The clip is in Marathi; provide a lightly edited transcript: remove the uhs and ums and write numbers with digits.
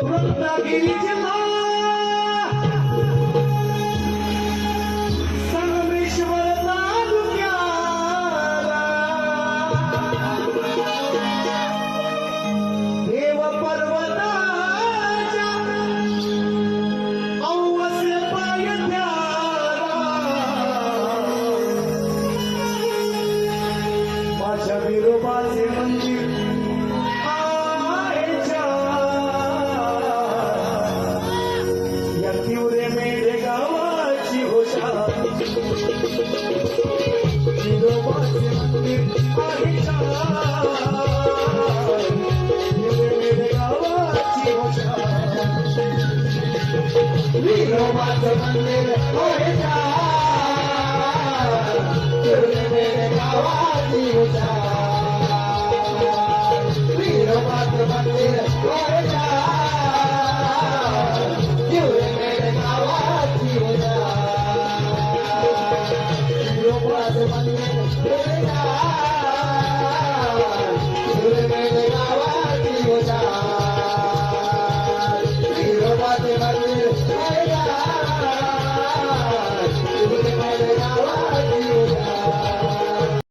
रत्नागिरीचे संगमेश्वर तालुक्याला देव पर्वताच्या औवस्य पायथ्याला माझ्या विरोबाचे मंदिर तिवरे मेरे गावाची होशा विरोबाचे मंदिर आहे तिवरे मेरे गावाची होशा विरोबाचे मंदिर आहे तिवरे मेरे गावाची होशा